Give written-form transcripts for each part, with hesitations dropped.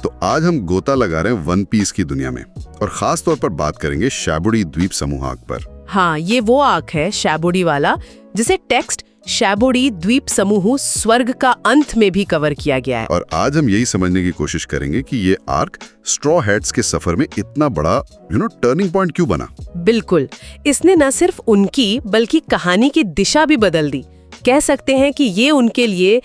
तो आज हम गोता लगा रहे हैं वन पीस की दुनिया में और खास तौर पर बात करेंगे शैबुडी द्वीप समूह आर्क पर। हाँ, ये वो आर्क है शैबुडी वाला जिसे टेक्स्ट शैबुडी द्वीप समूह स्वर्ग का अंत में भी कवर किया गया है। और आज हम यही समझने की कोशिश करेंगे कि ये आर्क स्ट्रॉ हैट्स के सफर में इतना बड़ा टर्निंग पॉइंट क्यों बना। बिल्कुल, इसने न सिर्फ उनकी बल्कि कहानी की दिशा भी बदल दी। कह सकते हैं कि ये उनके लिए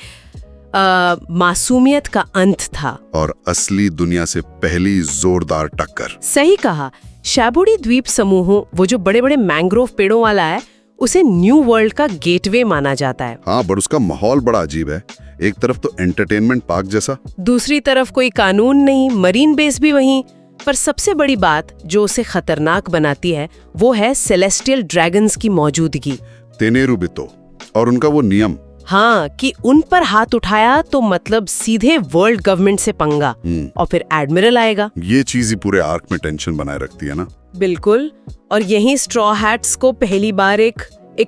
मासूमियत का अंत था और असली दुनिया से पहली जोरदार टक्कर। सही कहा। शैबुडी द्वीप समूह, वो जो बड़े बड़े मैंग्रोव पेड़ों वाला है, उसे न्यू वर्ल्ड का गेटवे माना जाता है। हाँ, पर उसका माहौल बड़ा अजीब है। एक तरफ तो एंटरटेनमेंट पार्क जैसा, दूसरी तरफ कोई कानून नहीं, मरीन बेस भी वहीं। पर सबसे बड़ी बात जो उसे खतरनाक बनाती है वो है सेलेस्टियल ड्रैगन्स की मौजूदगी। तेनेरुबितो और उनका वो नियम। हाँ, कि उन पर हाथ उठाया तो मतलब सीधे वर्ल्ड गवर्नमेंट से पंगा और फिर एडमिरल आएगा। ये चीज ही पूरे आर्क में टेंशन बनाए रखती है ना। बिल्कुल, और यहीं स्ट्रॉ हैट्स को पहली बार एक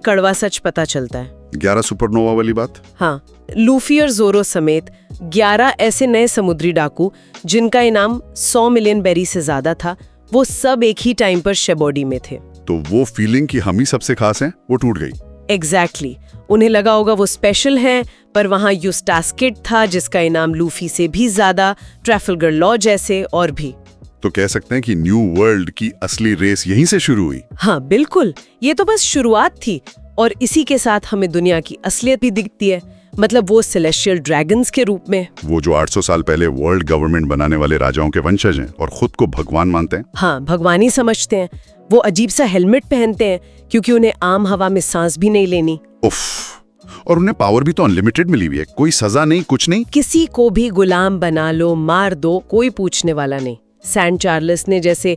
कड़वा सच पता चलता है। 11 सुपरनोवा वाली बात। हाँ, लूफी और जोरो समेत 11 ऐसे नए समुद्री डाकू जिनका इनाम 100 मिलियन बेरी से ज्यादा था, वो सब एक ही टाइम पर शैबुडी में थे। तो वो फीलिंग कि हम ही सबसे खास हैं, वो टूट गई। एग्जैक्टली। उन्हें लगा होगा वो स्पेशल हैं, पर वहाँ यूस्टास किड था जिसका इनाम लूफी से भी ज्यादा, ट्रैफलगर लॉ जैसे और भी। तो कह सकते हैं कि न्यू वर्ल्ड की असली रेस यहीं से शुरू हुई। हाँ बिल्कुल, ये तो बस शुरुआत थी और इसी के साथ हमें दुनिया की असलियत भी दिखती है, मतलब वो सेलेस्टियल ड्रैगन्स के रूप में। वो जो 800 साल पहले वर्ल्ड गवर्नमेंट बनाने वाले राजाओं के वंशज हैं और खुद को भगवान मानते हैं। हाँ, भगवान ही समझते हैं। वो अजीब सा हेलमेट पहनते हैं क्योंकि उन्हें आम हवा में सांस भी नहीं लेनी। उफ, और उन्हें पावर भी तो अनलिमिटेड मिली हुई है, कोई सजा नहीं, कुछ नहीं। किसी को भी गुलाम बना लो, मार दो, कोई पूछने वाला नहीं। सैंड चार्ल्स ने जैसे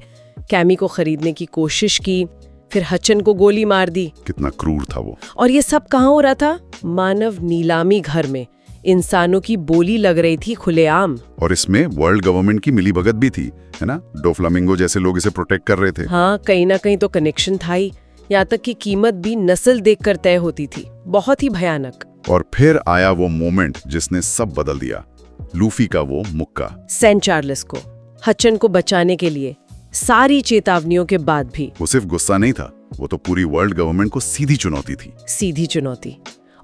कैमी को खरीदने की कोशिश की, फिर हचन को गोली मार दी। कितना क्रूर था वो। और ये सब कहाँ हो रहा था? मानव नीलामी घर में इंसानों की बोली लग रही थी खुलेआम। और इसमें वर्ल्ड गवर्नमेंट की मिलीभगत भी थी, है ना। डोफ्लामिंगो जैसे लोग इसे प्रोटेक्ट कर रहे थे। हाँ, कहीं ना कहीं तो कनेक्शन था ही। यहाँ तक कि कीमत भी नस्ल देखकर तय होती थी। बहुत ही भयानक। और फिर आया वो मोमेंट जिसने सब बदल दिया, लूफी का वो मुक्का। सैंड चार्ल्स को हचन को बचाने के लिए सारी चेतावनियों के बाद भी वो सिर्फ गुस्सा नहीं था, वो तो पूरी वर्ल्ड गवर्नमेंट को सीधी चुनौती थी। सीधी चुनौती।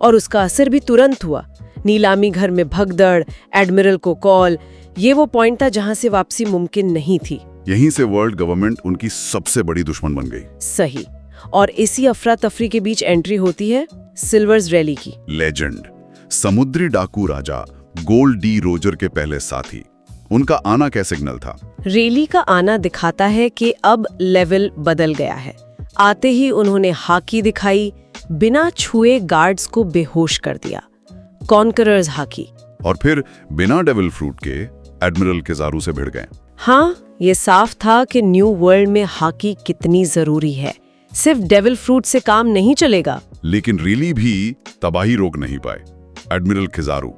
और उसका असर भी तुरंत हुआ। नीलामी घर में भगदड़, एडमिरल को कॉल, ये वो पॉइंट था जहां से वापसी मुमकिन नहीं थी। यहीं से वर्ल्ड गवर्नमेंट उनकी सबसे बड़ी दुश्मन बन गई। सही। और इसी अफरा तफरी के बीच एंट्री होती है सिल्वर्स रैली की। लेजेंड, समुद्री डाकू राजा गोल्ड डी रोजर के पहले साथी। उनका आना क्या सिग्नल था? रैली का आना दिखाता है कि अब लेवल बदल गया है। आते ही उन्होंने हाकी दिखाई, बिना छुए गार्ड्स को बेहोश कर दिया। Conquerors hockey. और फिर बिना डेविल फ्रूट के एडमिरल किजारू से भिड़ गए। हाँ, ये साफ था कि न्यू वर्ल्ड में हाकी कितनी जरूरी है। सिर्फ डेविल फ्रूट से काम नहीं चलेगा। लेकिन रिली भी तबाही रोक नहीं पाए। एडमिरल किजारू,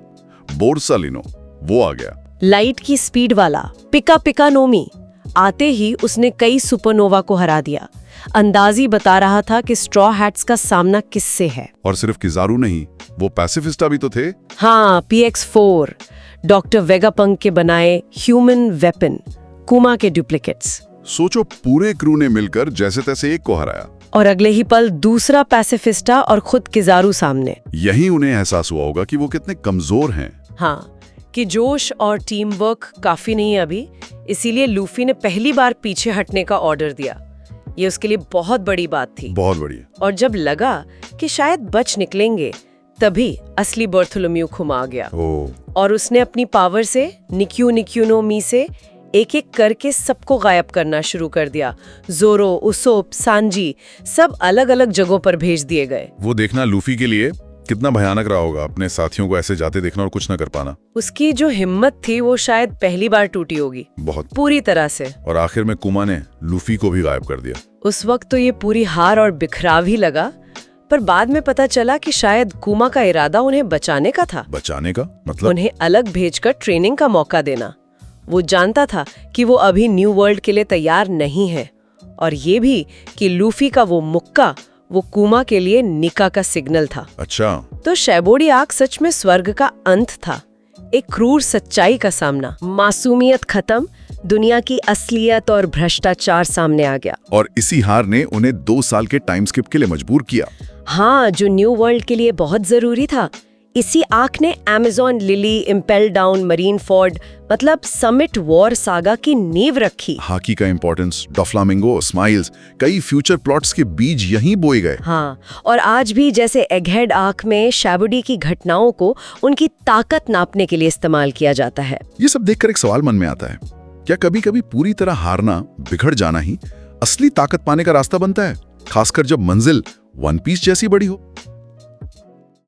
बोर्सालिनो, वो आ गया। लाइट की स्पीड वाला पिका नोमी। आते ही उसने कई सुपरनोवा को हरा दिया। अंदाजी बता रहा था कि स्ट्रॉ हैट्स का सामना किससे है। और सिर्फ किजारू नहीं, वो पैसिफिस्टा भी तो थे। हाँ, PX-4, डॉक्टर वेगापंक के बनाए ह्यूमन वेपन, कुमा के डुप्लीकेट्स। सोचो, पूरे क्रू ने मिलकर जैसे तैसे एक को हराया। और अगले ही पल दूसरा पैसिफिस्टा और खुद किजारू सामने। यही उन्हें एहसास हुआ होगा कि वो कितने कमजोर हैं। हाँ, कि जोश और टीम वर्क काफी नहीं है अभी, इसीलिए लूफी ने पहली बार पीछे हटने का ऑर्डर दिया। ये उसके लिए बहुत बड़ी बात थी। बहुत बड़ी। और जब लगा कि शायद बच निकलेंगे, तभी असली बर्थोलोम्यू खुमा गया। और उसने अपनी पावर से निक्यू नो मी से एक एक करके सबको गायब करना शुरू कर दिया। जोरो, उसोप, सांजी सब अलग अलग जगहों पर भेज दिए गए। वो देखना लूफी के लिए कितना भयानक रहा होगा, अपने साथियों को ऐसे जाते देखना और कुछ न कर पाना। उसकी जो हिम्मत थी वो शायद पहली बार टूटी होगी, बहुत पूरी तरह से। और आखिर में कुमा ने लूफी को भी गायब कर दिया। उस वक्त तो ये पूरी हार और बिखराव ही लगा, पर बाद में पता चला कि शायद कुमा का इरादा उन्हें बचाने का था। बचाने का मतलब? उन्हें अलग भेजकर ट्रेनिंग का मौका देना। वो जानता था कि वो अभी न्यू वर्ल्ड के लिए तैयार नहीं है, और ये भी कि लूफी का वो मुक्का वो कुमा के लिए निका का सिग्नल था। अच्छा, तो शैबुडी आर्क सच में स्वर्ग का अंत था, एक क्रूर सच्चाई का सामना, मासूमियत खत्म, दुनिया की असलियत और भ्रष्टाचार सामने आ गया। और इसी हार ने उन्हें 2 साल के टाइम स्किप के लिए मजबूर किया। हाँ, जो न्यू वर्ल्ड के लिए बहुत जरूरी था। इसी आर्क ने Amazon lily, impale down, marine Ford, मतलब समिट वॉर सागा की नींव रखी। हाकी का इंपॉर्टेंस, डोफ्लामिंगो, स्माइल्स, कई फ्यूचर प्लॉट्स के बीज यहीं बोए गए। हाँ, और आज भी जैसे एगहेड आर्क में शैबुडी की घटनाओं को उनकी ताकत नापने के लिए इस्तेमाल किया जाता है। ये सब देखकर एक सवाल मन में आता है, क्या कभी-कभी पूरी तरह हारना, बिगड़ जाना ही असली ताकत पाने का रास्ता बनता है, खासकर जब मंजिल वन पीस जैसी बड़ी हो?